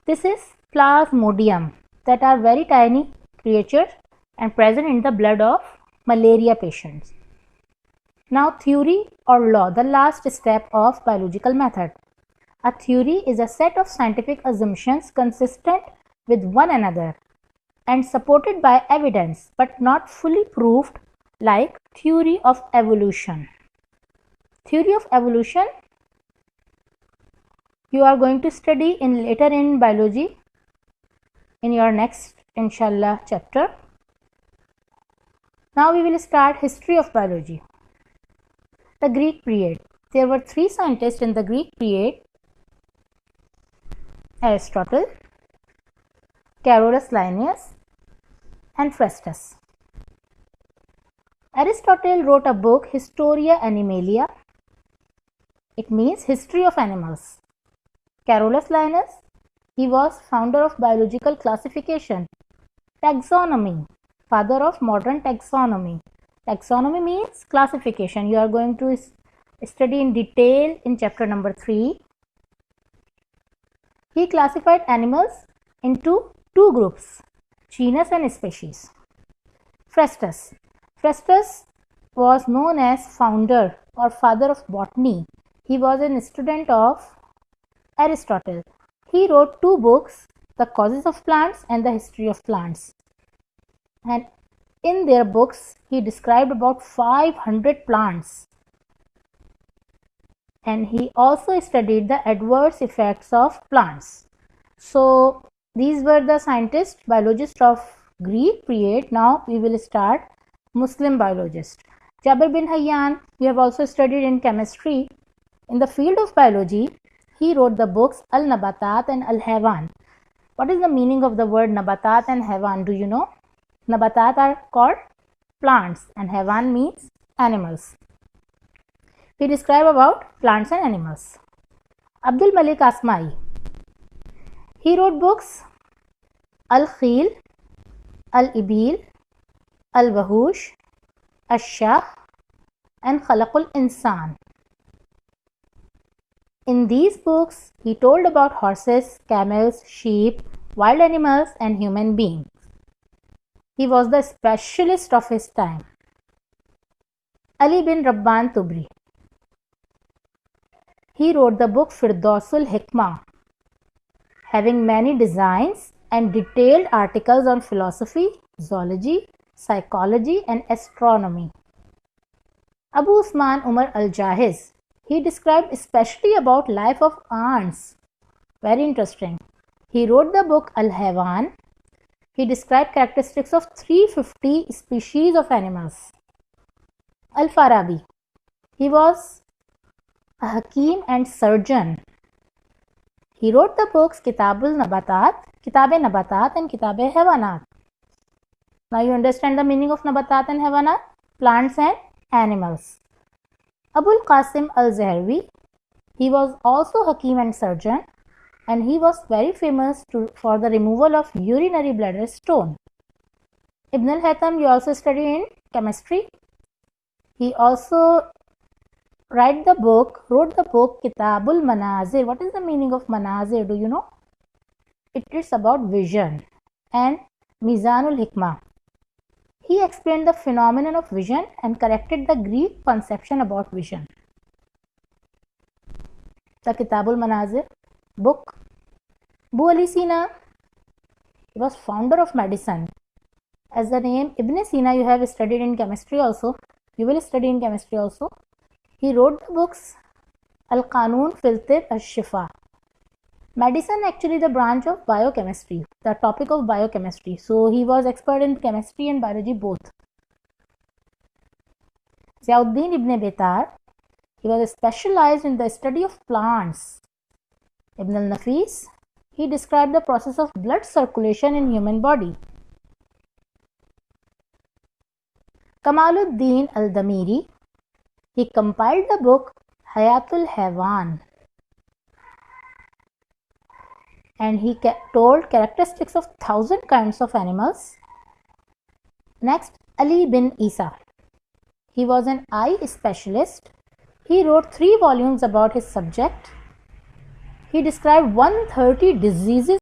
This is Plasmodium, that are very tiny creatures and present in the blood of malaria patients. Now theory or law, the last step of biological method. A theory is a set of scientific assumptions consistent with one another and supported by evidence but not fully proved, like theory of evolution. Theory of evolution you are going to study later in biology in your next inshallah chapter. Now we will start history of biology. The Greek period. There were three scientists in the Greek period: Aristotle, Carolus Linnaeus, and Festus. Aristotle wrote a book, Historia Animalia. It means history of animals. Carolus Linnaeus, he was founder of biological classification. Taxonomy, father of modern taxonomy. Taxonomy means classification. You are going to study in detail in chapter number 3. He classified animals into two groups, genus and species. Festus. Festus was known as founder or father of botany. He was a student of Aristotle. He wrote two books, The Causes of Plants and The History of Plants. And in their books, he described about 500 plants. And he also studied the adverse effects of plants. So these were the scientists, biologists of Greek period. Now we will start Muslim biologist. Jabir bin Hayyan, we have also studied in chemistry. In the field of biology, he wrote the books Al-Nabatat and Al-Haywan. What is the meaning of the word Nabatat and Haywan? Do you know? Nabatat are called plants and Haywan means animals. He described about plants and animals. Abdul Malik Asma'i. He wrote books Al-Khil, Al-Ibil, Al-Wahush, Ash-Shah, and Khalaqul Insan. In these books, he told about horses, camels, sheep, wild animals, and human beings. He was the specialist of his time. Ali bin Rabban Tubri. He wrote the book Firdausul Hikmah, having many designs and detailed articles on philosophy, zoology, psychology, and astronomy. Abu Usman Umar Al-Jahiz. He described especially about life of ants. Very interesting. He wrote the book Al-Haywan. He described characteristics of 350 species of animals. Al-Farabi. He was a Hakim and surgeon. He wrote the books Kitabul Nabatat, Kitab-e Nabatat and Kitab-e Haywanat. Now you understand the meaning of Nabatat and Haywanat? Plants and animals. Abul Qasim al-Zahawi, he was also Hakim and surgeon, and he was very famous for the removal of urinary bladder stone. Ibn al-Haytham, you also study in chemistry. He also wrote the book Kitabul Manazir. What is the meaning of Manazir? Do you know? It is about vision. And Mizanul Hikmah. He explained the phenomenon of vision and corrected the Greek conception about vision. The Kitabul Manazir book. Abu Ali Sina, he was founder of medicine. As the name Ibn Sina you have studied in chemistry also. You will study in chemistry also. He wrote the books Al-Qanun fil Tibb Ash-Shifa. Medicine actually the branch of biochemistry, the topic of biochemistry. So he was expert in chemistry and biology both. Ziauddin Ibn Baitar, he was specialized in the study of plants. Ibn al-Nafis, he described the process of blood circulation in human body. Kamaluddin al-Damiri, he compiled the book Hayatul Haywan. And he told characteristics of 1,000 kinds of animals. Next, Ali bin Isa. He was an eye specialist. He wrote 3 volumes about his subject. He described 130 diseases